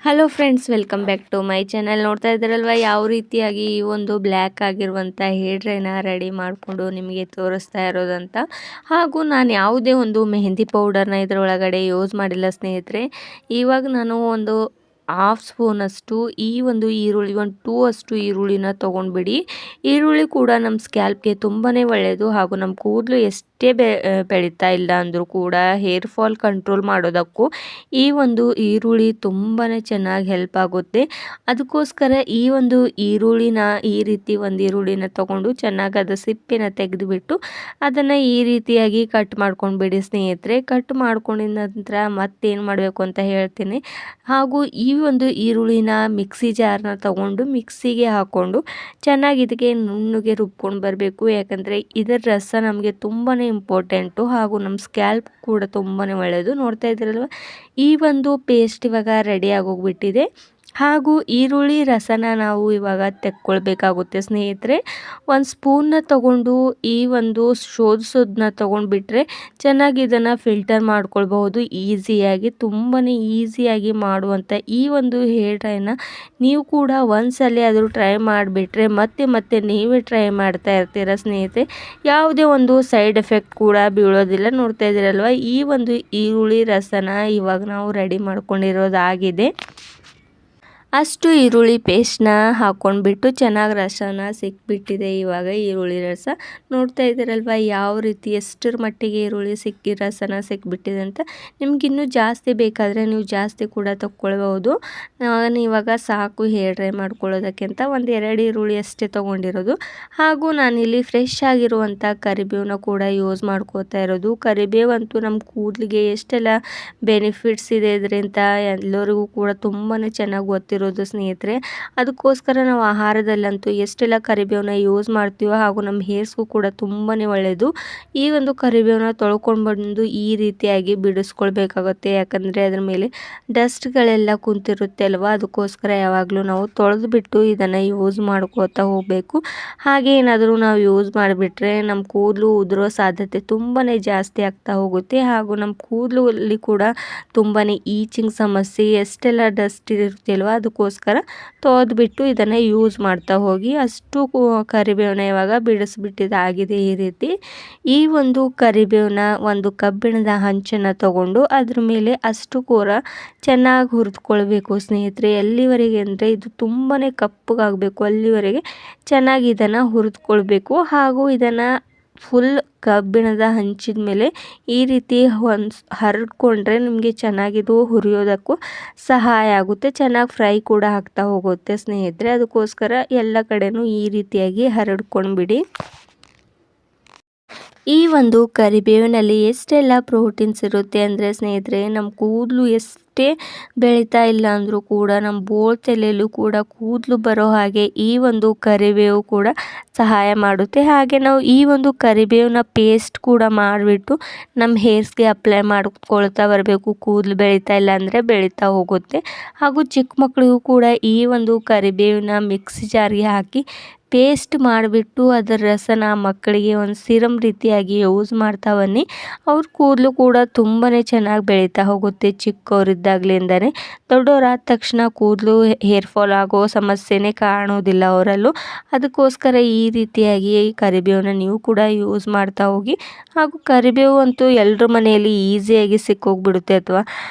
Hello friends, welcome back to my channel. ನೋಡ್ತಾ ಇದ್ದಾರಲ್ವ ಯಾವ ರೀತಿಯಾಗಿ ಈ ಒಂದು ಬ್ಲ್ಯಾಕ್ ಆಗಿರುವಂಥ ಹೇರ್ ಡ್ರೈನ ರೆಡಿ ಮಾಡಿಕೊಂಡು ನಿಮಗೆ ತೋರಿಸ್ತಾ ಇರೋದಂತ. ಹಾಗೂ ನಾನು ಯಾವುದೇ ಒಂದು ಮೆಹಂದಿ ಪೌಡರ್ನ ಇದರೊಳಗಡೆ ಯೂಸ್ ಮಾಡಿಲ್ಲ ಸ್ನೇಹಿತರೆ. ಇವಾಗ ನಾನು ಒಂದು ಹಾಫ್ ಸ್ಪೂನಷ್ಟು ಈ ಒಂದು ಈರುಳ್ಳಿ, ಒಂದು 2 ಅಷ್ಟು ಈರುಳ್ಳಿನ ತೊಗೊಂಡ್ಬಿಡಿ. ಈರುಳ್ಳಿ ಕೂಡ ನಮ್ಮ ಸ್ಕ್ಯಾಲ್ಪ್ಗೆ ತುಂಬಾ ಒಳ್ಳೆಯದು. ಹಾಗೂ ನಮ್ಮ ಕೂದಲು ಎಷ್ಟೇ ಬೆಳೀತಾ ಇಲ್ಲ ಅಂದರೂ ಕೂಡ ಹೇರ್ ಫಾಲ್ ಕಂಟ್ರೋಲ್ ಮಾಡೋದಕ್ಕೂ ಈ ಒಂದು ಈರುಳ್ಳಿ ತುಂಬಾ ಚೆನ್ನಾಗಿ ಹೆಲ್ಪ್ ಆಗುತ್ತೆ. ಅದಕ್ಕೋಸ್ಕರ ಈ ಒಂದು ಈರುಳ್ಳಿನ ಈ ರೀತಿ ಒಂದು ಈರುಳ್ಳಿನ ತೊಗೊಂಡು ಚೆನ್ನಾಗಿ ಅದು ಸಿಪ್ಪೆನ ತೆಗೆದುಬಿಟ್ಟು ಅದನ್ನು ಈ ರೀತಿಯಾಗಿ ಕಟ್ ಮಾಡ್ಕೊಂಡ್ಬಿಡಿ ಸ್ನೇಹಿತರೆ. ಕಟ್ ಮಾಡ್ಕೊಂಡಿದ ನಂತರ ಮತ್ತೇನು ಮಾಡಬೇಕು ಅಂತ ಹೇಳ್ತೀನಿ. ಹಾಗೂ ಈ ಒಂದು ಈರುಳ್ಳಿನ ಮಿಕ್ಸಿ ಜಾರ್ನ ತಗೊಂಡು ಮಿಕ್ಸಿಗೆ ಹಾಕ್ಕೊಂಡು ಚೆನ್ನಾಗಿ ಇದಕ್ಕೆ ನುಣ್ಣಗೆ ರುಬ್ಕೊಂಡು ಬರಬೇಕು. ಯಾಕಂದರೆ ಇದರ ರಸ ನಮಗೆ ತುಂಬಾ ಇಂಪಾರ್ಟೆಂಟು ಹಾಗೂ ನಮ್ಮ ಸ್ಕ್ಯಾಲ್ಪ್ ಕೂಡ ತುಂಬಾ ಒಳ್ಳೆಯದು. ನೋಡ್ತಾ ಇದ್ದೀರಲ್ವ, ಈ ಒಂದು ಪೇಸ್ಟ್ ಇವಾಗ ರೆಡಿ ಆಗೋಗ್ಬಿಟ್ಟಿದೆ. ಹಾಗೂ ಈರುಳ್ಳಿ ರಸನ ನಾವು ಇವಾಗ ತೆಕ್ಕೊಳ್ಬೇಕಾಗುತ್ತೆ ಸ್ನೇಹಿತರೆ. ಒಂದು ಸ್ಪೂನ್ನ ತಗೊಂಡು ಈ ಒಂದು ಶೋಧಿಸೋದನ್ನ ತೊಗೊಂಡ್ಬಿಟ್ರೆ ಚೆನ್ನಾಗಿ ಇದನ್ನು ಫಿಲ್ಟರ್ ಮಾಡ್ಕೊಳ್ಬಹುದು ಈಸಿಯಾಗಿ. ತುಂಬಾ ಈಸಿಯಾಗಿ ಮಾಡುವಂಥ ಈ ಒಂದು ಹೇರ್ ಡ್ರೈನ ನೀವು ಕೂಡ ಒಂದ್ಸಲ ಆದರೂ ಟ್ರೈ ಮಾಡಿಬಿಟ್ರೆ ಮತ್ತೆ ಮತ್ತೆ ನೀವೇ ಟ್ರೈ ಮಾಡ್ತಾ ಇರ್ತೀರ ಸ್ನೇಹಿತರೆ. ಯಾವುದೇ ಒಂದು ಸೈಡ್ ಎಫೆಕ್ಟ್ ಕೂಡ ಬೀಳೋದಿಲ್ಲ. ನೋಡ್ತಾ ಇದ್ದೀರಲ್ವ, ಈ ಒಂದು ಈರುಳ್ಳಿ ರಸನ ಇವಾಗ ನಾವು ರೆಡಿ ಮಾಡ್ಕೊಂಡಿರೋದಾಗಿದೆ. ಅಷ್ಟು ಈರುಳ್ಳಿ ಪೇಸ್ಟ್ನ ಹಾಕ್ಕೊಂಡ್ಬಿಟ್ಟು ಚೆನ್ನಾಗಿ ರಸನ ಸಿಕ್ಬಿಟ್ಟಿದೆ. ಇವಾಗ ಈರುಳ್ಳಿ ರಸ ನೋಡ್ತಾ ಇದ್ದೀರಲ್ವ ಯಾವ ರೀತಿ ಎಷ್ಟರ ಮಟ್ಟಿಗೆ ಈರುಳ್ಳಿ ರಸನ ಸಿಕ್ಬಿಟ್ಟಿದೆ ಅಂತ. ನಿಮ್ಗಿನ್ನೂ ಜಾಸ್ತಿ ಬೇಕಾದರೆ ನೀವು ಜಾಸ್ತಿ ಕೂಡ ತಗೊಳ್ಬೋದು. ನಾನು ಇವಾಗ ಸಾಕು ಹೇರ್ ಡ್ರೈ ಮಾಡ್ಕೊಳ್ಳೋದಕ್ಕೆ ಅಂತ 1-2 ಈರುಳ್ಳಿ ಅಷ್ಟೇ ತೊಗೊಂಡಿರೋದು. ಹಾಗೂ ನಾನಿಲ್ಲಿ ಫ್ರೆಶ್ ಆಗಿರುವಂಥ ಕರಿಬೇವನ್ನ ಕೂಡ ಯೂಸ್ ಮಾಡ್ಕೋತಾ ಇರೋದು. ಕರಿಬೇವಂತೂ ನಮ್ಮ ಕೂದಲಿಗೆ ಎಷ್ಟೆಲ್ಲ ಬೆನಿಫಿಟ್ಸ್ ಇದೆ ಇದರಿಂದ ಎಲ್ಲರಿಗೂ ಕೂಡ ತುಂಬಾ ಚೆನ್ನಾಗಿ ಗೊತ್ತಿರೋದು ಸ್ನೇಹಿತರೆ. ಅದಕ್ಕೋಸ್ಕರ ನಾವು ಆಹಾರದಲ್ಲಂತೂ ಎಷ್ಟೆಲ್ಲ ಕರಿಬೇವನ್ನ ಯೂಸ್ ಮಾಡ್ತೀವೋ ಹಾಗೂ ನಮ್ಮ ಹೇರ್ಸ್ಗೂ ಕೂಡ ತುಂಬಾ ಒಳ್ಳೆಯದು. ಈ ಒಂದು ಕರಿಬೇವನ್ನ ತೊಳ್ಕೊಂಡು ಬಂದು ಈ ರೀತಿಯಾಗಿ ಬಿಡಿಸ್ಕೊಳ್ಬೇಕಾಗುತ್ತೆ. ಯಾಕಂದರೆ ಅದ್ರ ಮೇಲೆ ಡಸ್ಟ್ಗಳೆಲ್ಲ ಕುಂತಿರುತ್ತೆ ಅಲ್ವಾ, ಅದಕ್ಕೋಸ್ಕರ ಯಾವಾಗಲೂ ನಾವು ತೊಳೆದು ಬಿಟ್ಟು ಇದನ್ನು ಯೂಸ್ ಮಾಡ್ಕೋತಾ ಹೋಗಬೇಕು. ಹಾಗೆ ಏನಾದರೂ ನಾವು ಯೂಸ್ ಮಾಡಿಬಿಟ್ರೆ ನಮ್ಮ ಕೂದಲು ಉದುರೋ ಸಾಧ್ಯತೆ ತುಂಬಾ ಜಾಸ್ತಿ ಆಗ್ತಾ ಹೋಗುತ್ತೆ. ಹಾಗೂ ನಮ್ಮ ಕೂದಲಲ್ಲಿ ಕೂಡ ತುಂಬಾ ಈಚಿಂಗ್ ಸಮಸ್ಯೆ ಎಷ್ಟೆಲ್ಲ ಡಸ್ಟ್ ಇರುತ್ತೆ ಅಲ್ವಾ, ಅದಕ್ಕೋಸ್ಕರ ತೊಳೆದ್ಬಿಟ್ಟು ಇದನ್ನು ಯೂಸ್ ಮಾಡ್ತಾ ಹೋಗಿ. ಅಷ್ಟು ಕರಿಬೇವನ್ನ ಇವಾಗ ಬಿಡಿಸ್ಬಿಟ್ಟಿದ್ದಾಗಿದೆ. ಈ ರೀತಿ ಈ ಒಂದು ಕರಿಬೇವನ್ನ ಒಂದು ಕಬ್ಬಿಣದ ಹಂಚನ್ನು ತಗೊಂಡು ಅದ್ರ ಮೇಲೆ ಅಷ್ಟು ಕೂಡ ಚೆನ್ನಾಗಿ ಹುರಿದುಕೊಳ್ಬೇಕು ಸ್ನೇಹಿತರೆ. ಎಲ್ಲಿವರೆಗೆ ಅಂದರೆ ಇದು ತುಂಬಾ ಕಪ್ಪಗಾಗಬೇಕು ಅಲ್ಲಿವರೆಗೆ ಚೆನ್ನಾಗಿ ಇದನ್ನು ಹುರಿದುಕೊಳ್ಬೇಕು. ಹಾಗೂ ಇದನ್ನು ಫುಲ್ ಕಬ್ಬಿಣದ ಹಂಚಿದ ಮೇಲೆ ಈ ರೀತಿ ಹರಡ್ಕೊಂಡ್ರೆ ನಿಮಗೆ ಚೆನ್ನಾಗಿದು ಹುರಿಯೋದಕ್ಕೂ ಸಹಾಯ ಆಗುತ್ತೆ. ಚೆನ್ನಾಗಿ ಫ್ರೈ ಕೂಡ ಆಗ್ತಾ ಹೋಗುತ್ತೆ ಸ್ನೇಹಿತರೆ. ಅದಕ್ಕೋಸ್ಕರ ಎಲ್ಲ ಕಡೆನೂ ಈ ರೀತಿಯಾಗಿ ಹರಡ್ಕೊಂಡ್ಬಿಡಿ. ಈ ಒಂದು ಕರಿಬೇವಿನಲ್ಲಿ ಎಷ್ಟೆಲ್ಲ ಪ್ರೋಟೀನ್ಸ್ ಇರುತ್ತೆ ಅಂದರೆ ಸ್ನೇಹಿತರೆ, ನಮ್ಮ ಕೂದಲು ಎಷ್ಟೇ ಬೆಳೀತಾ ಇಲ್ಲ ಅಂದರೂ ಕೂಡ ನಮ್ಮ ಬೋಳ್ ತಲೆಯಲ್ಲೂ ಕೂಡ ಕೂದಲು ಬರೋ ಹಾಗೆ ಈ ಒಂದು ಕರಿಬೇವು ಕೂಡ ಸಹಾಯ ಮಾಡುತ್ತೆ. ಹಾಗೆ ನಾವು ಈ ಒಂದು ಕರಿಬೇವಿನ ಪೇಸ್ಟ್ ಕೂಡ ಮಾಡಿಬಿಟ್ಟು ನಮ್ಮ ಹೇರ್ಸ್ಗೆ ಅಪ್ಲೈ ಮಾಡ್ಕೊಳ್ತಾ ಬರಬೇಕು. ಕೂದಲು ಬೆಳೀತಾ ಇಲ್ಲ ಅಂದರೆ ಬೆಳೀತಾ ಹೋಗುತ್ತೆ. ಹಾಗೂ ಚಿಕ್ಕ ಮಕ್ಕಳಿಗೂ ಕೂಡ ಈ ಒಂದು ಕರಿಬೇವಿನ ಮಿಕ್ಸಿ ಜಾರಿಗೆ ಹಾಕಿ ಪೇಸ್ಟ್ ಮಾಡಿಬಿಟ್ಟು ಅದರ ರಸನ ಮಕ್ಕಳಿಗೆ ಒಂದು ಸಿರಮ್ ರೀತಿಯಾಗಿ ಯೂಸ್ ಮಾಡ್ತಾ ಬನ್ನಿ. ಅವ್ರ ಕೂದಲು ಕೂಡ ತುಂಬಾ ಚೆನ್ನಾಗಿ ಬೆಳೀತಾ ಹೋಗುತ್ತೆ ಚಿಕ್ಕವರಿದ್ದಾಗಲಿಂದನೇ. ದೊಡ್ಡವರಾದ ತಕ್ಷಣ ಕೂದಲು ಹೇರ್ ಫಾಲ್ ಆಗೋ ಸಮಸ್ಯೆನೇ ಕಾಣೋದಿಲ್ಲ ಅವರಲ್ಲೂ. ಅದಕ್ಕೋಸ್ಕರ ಈ ರೀತಿಯಾಗಿ ಕರಿಬೇವನ್ನ ನೀವು ಕೂಡ ಯೂಸ್ ಮಾಡ್ತಾ ಹೋಗಿ. ಹಾಗೂ ಕರಿಬೇವು ಅಂತೂ ಎಲ್ಲರ ಮನೆಯಲ್ಲಿ ಈಸಿಯಾಗಿ ಸಿಕ್ಕೋಗ್ಬಿಡುತ್ತೆ ಅಥವಾ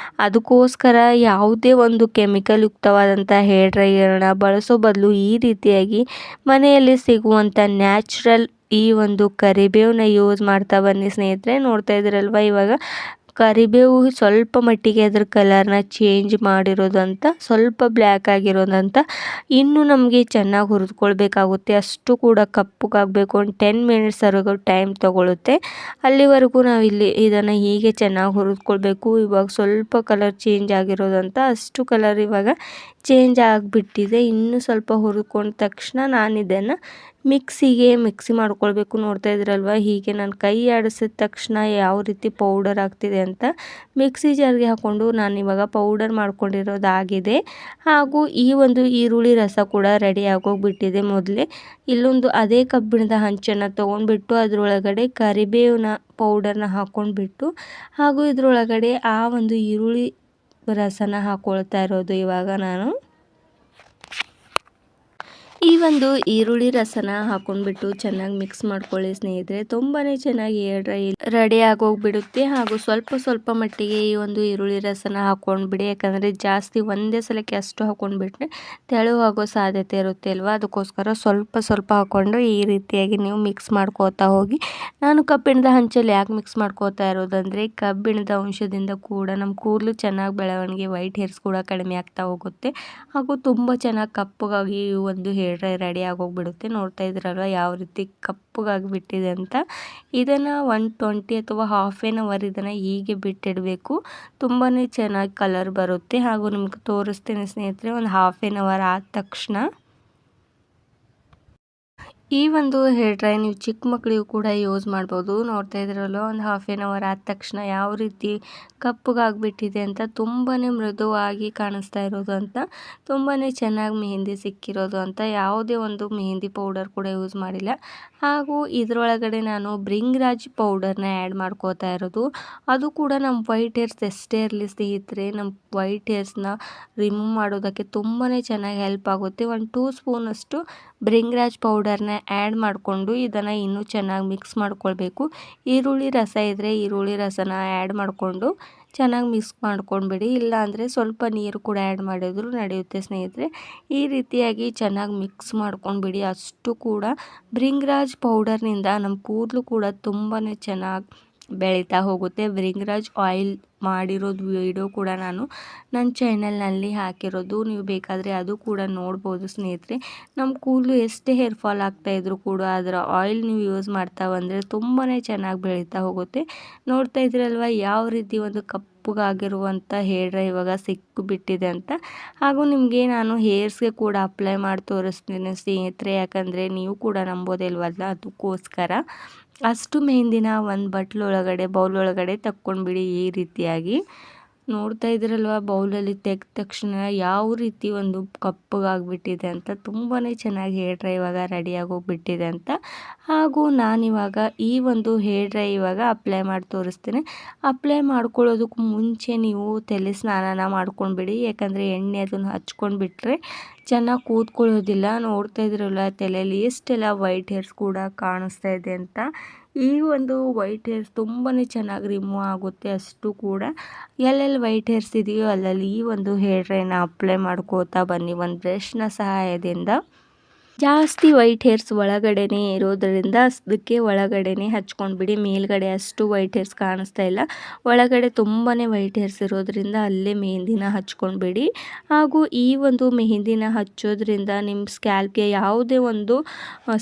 ಅದಕ್ಕೋಸ್ಕರ ಯಾವುದೇ ಒಂದು ಕೆಮಿಕಲ್ ಯುಕ್ತವಾದಂಥ ಹೇರ್ ಡ್ರೈಯರ್ನ ಬಳಸೋ ಬದಲು ಈ ರೀತಿಯಾಗಿ ಮನೆಯಲ್ಲಿ ಸಿಗುವಂಥ ನ್ಯಾಚುರಲ್ ಈ ಒಂದು ಕರಿಬೇವನ್ನ ಯೂಸ್ ಮಾಡ್ತಾ ಬನ್ನಿ ಸ್ನೇಹಿತರೆ. ನೋಡ್ತಾ ಇದ್ದೀರಲ್ವ, ಇವಾಗ ಕರಿಬೇವು ಸ್ವಲ್ಪ ಮಟ್ಟಿಗೆ ಅದರ ಕಲರ್ನ ಚೇಂಜ್ ಮಾಡಿರೋದಂತ, ಸ್ವಲ್ಪ ಬ್ಲ್ಯಾಕ್ ಆಗಿರೋದಂತ. ಇನ್ನೂ ನಮಗೆ ಚೆನ್ನಾಗಿ ಹುರಿದುಕೊಳ್ಬೇಕಾಗುತ್ತೆ. ಅಷ್ಟು ಕೂಡ ಕಪ್ಪಗಾಗಬೇಕು. ಒಂದು 10 ಮಿನಿಟ್ಸ್ವರೆಗೂ ಟೈಮ್ ತೊಗೊಳುತ್ತೆ. ಅಲ್ಲಿವರೆಗೂ ನಾವು ಇಲ್ಲಿ ಇದನ್ನು ಹೀಗೆ ಚೆನ್ನಾಗಿ ಹುರಿದುಕೊಳ್ಬೇಕು. ಇವಾಗ ಸ್ವಲ್ಪ ಕಲರ್ ಚೇಂಜ್ ಆಗಿರೋದಂತ, ಅಷ್ಟು ಕಲರ್ ಇವಾಗ ಚೇಂಜ್ ಆಗಿಬಿಟ್ಟಿದೆ. ಇನ್ನೂ ಸ್ವಲ್ಪ ಹುರಿದುಕೊಂಡ ತಕ್ಷಣ ನಾನು ಇದನ್ನು ಮಿಕ್ಸಿ ಮಾಡ್ಕೊಳ್ಬೇಕು. ನೋಡ್ತಾ ಇದ್ದೀರಲ್ವ, ಹೀಗೆ ನಾನು ಕೈ ಆಡಿಸಿದ ತಕ್ಷಣ ಯಾವ ರೀತಿ ಪೌಡರ್ ಆಗ್ತಿದೆ ಅಂತ ಮಿಕ್ಸಿ ಜಾರ್ಗೆ ಹಾಕ್ಕೊಂಡು ನಾನು ಇವಾಗ ಪೌಡರ್ ಮಾಡ್ಕೊಂಡಿರೋದಾಗಿದೆ. ಹಾಗೂ ಈ ಒಂದು ಈರುಳ್ಳಿ ರಸ ಕೂಡ ರೆಡಿ ಆಗೋಗ್ಬಿಟ್ಟಿದೆ. ಮೊದಲೇ ಇಲ್ಲೊಂದು ಅದೇ ಕಬ್ಬಿಣದ ಹಂಚನ್ನು ತೊಗೊಂಡ್ಬಿಟ್ಟು ಅದರೊಳಗಡೆ ಕರಿಬೇವಿನ ಪೌಡರ್ನ ಹಾಕ್ಕೊಂಡ್ಬಿಟ್ಟು ಹಾಗೂ ಇದರೊಳಗಡೆ ಆ ಒಂದು ಈರುಳ್ಳಿ ರಸನ ಹಾಕ್ಕೊಳ್ತಾ ಇರೋದು ಇವಾಗ ನಾನು. ಈ ಒಂದು ಈರುಳ್ಳಿ ರಸನ ಹಾಕೊಂಡ್ಬಿಟ್ಟು ಚೆನ್ನಾಗಿ ಮಿಕ್ಸ್ ಮಾಡ್ಕೊಳ್ಳಿ ಸ್ನೇಹಿತರೆ. ತುಂಬಾ ಚೆನ್ನಾಗಿ ಹೇರ್ ಡ್ರೈ ರೆಡಿ ಆಗೋಗ್ಬಿಡುತ್ತೆ. ಹಾಗೂ ಸ್ವಲ್ಪ ಮಟ್ಟಿಗೆ ಈ ಒಂದು ಈರುಳ್ಳಿ ರಸನ ಹಾಕೊಂಡ್ಬಿಡಿ, ಯಾಕಂದರೆ ಜಾಸ್ತಿ ಒಂದೇ ಸಲಕ್ಕೆ ಅಷ್ಟು ಹಾಕೊಂಡ್ಬಿಟ್ರೆ ತೆಳು ಆಗೋ ಸಾಧ್ಯತೆ ಇರುತ್ತೆ ಅಲ್ವಾ. ಅದಕ್ಕೋಸ್ಕರ ಸ್ವಲ್ಪ ಹಾಕ್ಕೊಂಡು ಈ ರೀತಿಯಾಗಿ ನೀವು ಮಿಕ್ಸ್ ಮಾಡ್ಕೋತಾ ಹೋಗಿ. ನಾನು ಕಬ್ಬಿಣದ ಹಂಚಲ್ಲಿ ಯಾಕೆ ಮಿಕ್ಸ್ ಮಾಡ್ಕೋತಾ ಇರೋದಂದರೆ, ಕಬ್ಬಿಣದ ಅಂಶದಿಂದ ಕೂಡ ನಮ್ಮ ಕೂದಲು ಚೆನ್ನಾಗಿ ಬೆಳವಣಿಗೆ, ವೈಟ್ ಹೇರ್ಸ್ ಕೂಡ ಕಡಿಮೆ ಆಗ್ತಾ ಹೋಗುತ್ತೆ. ಹಾಗೂ ತುಂಬ ಚೆನ್ನಾಗಿ ಕಪ್ಪಗಾಗಿ ಈ ಒಂದು ಹೇರ್ ಡ್ರೈ ರೆಡಿ ಆಗೋಗ್ಬಿಡುತ್ತೆ. ನೋಡ್ತಾ ಇದ್ರಲ್ವ ಯಾವ ರೀತಿ ಕಪ್ಪಗಾಗಿ ಬಿಟ್ಟಿದೆ ಅಂತ. ಇದನ್ನು 120 ಅಥವಾ ಹಾಫ್ ಆನ್ ಅವರ್ ಇದನ್ನು ಹೀಗೆ ಬಿಟ್ಟಿಡಬೇಕು. ತುಂಬಾ ಚೆನ್ನಾಗಿ ಕಲರ್ ಬರುತ್ತೆ. ಹಾಗೂ ನಿಮ್ಗೆ ತೋರಿಸ್ತೀನಿ ಸ್ನೇಹಿತರೆ, ಒಂದು ಹಾಫ್ ಆನ್ ಅವರ್ ಆದ ತಕ್ಷಣ ಈ ಒಂದು ಹೇರ್ ಡ್ರೈ ನೀವು ಚಿಕ್ಕ ಮಕ್ಕಳಿಗೂ ಕೂಡ ಯೂಸ್ ಮಾಡ್ಬೋದು. ನೋಡ್ತಾ ಇದ್ರಲ್ಲ, ಒಂದು ಹಾಫ್ ಆನ್ ಅವರ್ ಆದ ತಕ್ಷಣ ಯಾವ ರೀತಿ ಕಪ್ಪಗಾಗ್ಬಿಟ್ಟಿದೆ ಅಂತ. ತುಂಬಾ ಮೃದುವಾಗಿ ಕಾಣಿಸ್ತಾ ಇರೋದು ಅಂತ, ತುಂಬಾ ಚೆನ್ನಾಗಿ ಮೆಹಂದಿ ಸಿಕ್ಕಿರೋದು ಅಂತ. ಯಾವುದೇ ಒಂದು ಮೆಹಂದಿ ಪೌಡರ್ ಕೂಡ ಯೂಸ್ ಮಾಡಿಲ್ಲ. ಹಾಗೂ ಇದರೊಳಗಡೆ ನಾನು ಬ್ರಿಂಗ್ರಾಜ್ ಪೌಡರ್ನ ಆ್ಯಡ್ ಮಾಡ್ಕೋತಾ ಇರೋದು. ಅದು ಕೂಡ ನಮ್ಮ ವೈಟ್ ಹೇರ್ಸ್ ಎಷ್ಟೇ ಇರಲಿ ಸ್ನೇಹಿತರೆ, ನಮ್ಮ ವೈಟ್ ಹೇರ್ಸ್ನ ರಿಮೂವ್ ಮಾಡೋದಕ್ಕೆ ತುಂಬಾ ಚೆನ್ನಾಗಿ ಹೆಲ್ಪ್ ಆಗುತ್ತೆ. ಒಂದು 2 ಸ್ಪೂನಷ್ಟು ಬ್ರಿಂಗ್ರಾಜ್ ಪೌಡರ್ನ ಆ್ಯಡ್ ಮಾಡಿಕೊಂಡು ಇದನ್ನು ಇನ್ನೂ ಚೆನ್ನಾಗಿ ಮಿಕ್ಸ್ ಮಾಡ್ಕೊಳ್ಬೇಕು. ಈರುಳ್ಳಿ ರಸ ಇದ್ದರೆ ಈರುಳ್ಳಿ ರಸನ ಆ್ಯಡ್ ಮಾಡಿಕೊಂಡು ಚೆನ್ನಾಗಿ ಮಿಕ್ಸ್ ಮಾಡ್ಕೊಂಡ್ಬಿಡಿ. ಇಲ್ಲಾಂದರೆ ಸ್ವಲ್ಪ ನೀರು ಕೂಡ ಆ್ಯಡ್ ಮಾಡಿದ್ರು ನಡೆಯುತ್ತೆ ಸ್ನೇಹಿತರೆ. ಈ ರೀತಿಯಾಗಿ ಚೆನ್ನಾಗಿ ಮಿಕ್ಸ್ ಮಾಡ್ಕೊಂಡ್ಬಿಡಿ. ಅಷ್ಟು ಕೂಡ ಬ್ರಿಂಗ್ರಾಜ್ ಪೌಡರ್ನಿಂದ ನಮ್ಮ ಕೂದಲು ಕೂಡ ತುಂಬಾ ಚೆನ್ನಾಗಿ ಬೆಳೀತಾ ಹೋಗುತ್ತೆ. ಬ್ರಿಂಗ್ರಾಜ್ ಆಯಿಲ್ ಮಾಡಿರೋದು ವಿಡಿಯೋ ಕೂಡ ನಾನು ನನ್ನ ಚಾನಲ್ನಲ್ಲಿ ಹಾಕಿರೋದು, ನೀವು ಬೇಕಾದರೆ ಅದು ಕೂಡ ನೋಡ್ಬೋದು ಸ್ನೇಹಿತರೆ. ನಮ್ಮ ಕೂದಲು ಎಷ್ಟೇ ಹೇರ್ ಫಾಲ್ ಆಗ್ತಾಯಿದ್ರು ಕೂಡ ಅದರ ಆಯಿಲ್ ನೀವು ಯೂಸ್ ಮಾಡ್ತಾ ಬಂದರೆ ತುಂಬಾ ಚೆನ್ನಾಗಿ ಬೆಳೀತಾ ಹೋಗುತ್ತೆ. ನೋಡ್ತಾ ಇದ್ರಲ್ವ ಯಾವ ರೀತಿ ಒಂದು ಕಪ್ಪಗಾಗಿರುವಂಥ ಹೇರ್ ಡ್ರೈ ಇವಾಗ ಸಿಕ್ಕಿಬಿಟ್ಟಿದೆ ಅಂತ. ಹಾಗೂ ನಿಮಗೆ ನಾನು ಹೇರ್ಸ್ಗೆ ಕೂಡ ಅಪ್ಲೈ ಮಾಡಿ ತೋರಿಸ್ತೀನಿ ಸ್ನೇಹಿತರೆ, ಯಾಕಂದರೆ ನೀವು ಕೂಡ ನಂಬೋದಿಲ್ವಲ್ಲ, ಅದಕ್ಕೋಸ್ಕರ. ಅಷ್ಟು ಮೆಹಂದಿನ ಒಂದು ಬೌಲ್ ಒಳಗಡೆ ತಕ್ಕೊಂಡ್ಬಿಡಿ ಈ ರೀತಿಯಾಗಿ. ನೋಡ್ತಾ ಇದ್ರಲ್ವ, ಬೌಲಲ್ಲಿ ತೆಗೆದ ತಕ್ಷಣ ಯಾವ ರೀತಿ ಒಂದು ಕಪ್ಪಗಾಗ್ಬಿಟ್ಟಿದೆ ಅಂತ. ತುಂಬಾ ಚೆನ್ನಾಗಿ ಹೇರ್ ಡ್ರೈ ಇವಾಗ ರೆಡಿಯಾಗೋಗ್ಬಿಟ್ಟಿದೆ ಅಂತ. ಹಾಗೂ ನಾನಿವಾಗ ಈ ಒಂದು ಹೇರ್ ಡ್ರೈ ಇವಾಗ ಅಪ್ಲೈ ಮಾಡಿ ತೋರಿಸ್ತೀನಿ. ಅಪ್ಲೈ ಮಾಡ್ಕೊಳ್ಳೋದಕ್ಕೂ ಮುಂಚೆ ನೀವು ತಲೆ ಸ್ನಾನನ ಮಾಡ್ಕೊಂಡ್ಬಿಡಿ, ಯಾಕಂದರೆ ಎಣ್ಣೆ ಅದನ್ನು ಹಚ್ಕೊಂಡ್ಬಿಟ್ರೆ ಚೆನ್ನಾಗಿ ಕೂತ್ಕೊಳ್ಳೋದಿಲ್ಲ. ನೋಡ್ತಾ ಇದ್ರಲ್ಲ ತಲೆಯಲ್ಲಿ ಎಷ್ಟೆಲ್ಲ ವೈಟ್ ಹೇರ್ಸ್ ಕೂಡ ಕಾಣಿಸ್ತಾ ಇದೆ ಅಂತ. ಈ ಒಂದು ವೈಟ್ ಹೇರ್ಸ್ ತುಂಬಾ ಚೆನ್ನಾಗಿ ರಿಮೂವ್ ಆಗುತ್ತೆ. ಅಷ್ಟು ಕೂಡ ಎಲ್ಲೆಲ್ಲಿ ವೈಟ್ ಹೇರ್ಸ್ ಇದೆಯೋ ಅಲ್ಲಲ್ಲಿ ಈ ಒಂದು ಹೇರ್ ಡ್ರೈನ ಅಪ್ಲೈ ಮಾಡ್ಕೋತಾ ಬನ್ನಿ ಒಂದು ಬ್ರಷ್ನ ಸಹಾಯದಿಂದ. ಜಾಸ್ತಿ ವೈಟ್ ಹೇರ್ಸ್ ಒಳಗಡೆನೇ ಇರೋದರಿಂದ ಅದಕ್ಕೆ ಒಳಗಡೆನೇ ಹಚ್ಕೊಂಡ್ಬಿಡಿ. ಮೇಲ್ಗಡೆ ಅಷ್ಟು ವೈಟ್ ಹೇರ್ಸ್ ಕಾಣಿಸ್ತಾ ಇಲ್ಲ, ಒಳಗಡೆ ತುಂಬಾ ವೈಟ್ ಹೇರ್ಸ್ ಇರೋದ್ರಿಂದ ಅಲ್ಲೇ ಮೆಹಂದಿನ ಹಚ್ಕೊಂಡ್ಬಿಡಿ. ಹಾಗೂ ಈ ಒಂದು ಮೆಹಂದಿನ ಹಚ್ಚೋದ್ರಿಂದ ನಿಮ್ಮ ಸ್ಕ್ಯಾಲ್ಪ್ಗೆ ಯಾವುದೇ ಒಂದು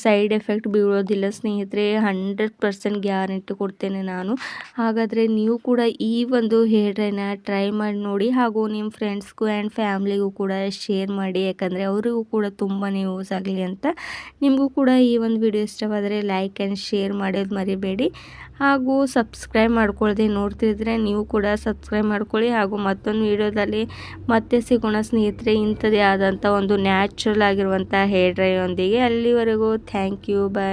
ಸೈಡ್ ಎಫೆಕ್ಟ್ ಬೀಳೋದಿಲ್ಲ ಸ್ನೇಹಿತರೆ. 100% ಗ್ಯಾರಂಟಿ ಕೊಡ್ತೇನೆ ನಾನು. ಹಾಗಾದರೆ ನೀವು ಕೂಡ ಈ ಒಂದು ಹೇರ್ ಡ್ರೈನ ಟ್ರೈ ಮಾಡಿ ನೋಡಿ. ಹಾಗೂ ನಿಮ್ಮ ಫ್ರೆಂಡ್ಸ್ಗೂ ಆ್ಯಂಡ್ ಫ್ಯಾಮ್ಲಿಗೂ ಕೂಡ ಶೇರ್ ಮಾಡಿ, ಯಾಕಂದರೆ ಅವರಿಗೂ ಕೂಡ ತುಂಬಾ ಯೂಸ್ ಆಗಲಿ ಅಂತ. ನಿಮಗೂ ಕೂಡ ಈ ಒಂದು ವಿಡಿಯೋ ಇಷ್ಟವಾದರೆ ಲೈಕ್ ಆ್ಯಂಡ್ ಶೇರ್ ಮಾಡೋದು ಮರಿಬೇಡಿ. ಹಾಗೂ ಸಬ್ಸ್ಕ್ರೈಬ್ ಮಾಡ್ಕೊಳ್ಳದೆ ನೋಡ್ತಿದ್ರೆ ನೀವು ಕೂಡ ಸಬ್ಸ್ಕ್ರೈಬ್ ಮಾಡ್ಕೊಳ್ಳಿ. ಹಾಗೂ ಮತ್ತೊಂದು ವಿಡಿಯೋದಲ್ಲಿ ಮತ್ತೆ ಸಿಗೋಣ ಸ್ನೇಹಿತರೆ, ಇಂಥದ್ದೇ ಆದಂಥ ಒಂದು ನ್ಯಾಚುರಲ್ ಆಗಿರುವಂಥ ಹೇರ್ ಡ್ರೈ ಒಂದಿಗೆ. ಅಲ್ಲಿವರೆಗೂ ಥ್ಯಾಂಕ್ ಯು, ಬಾಯ್.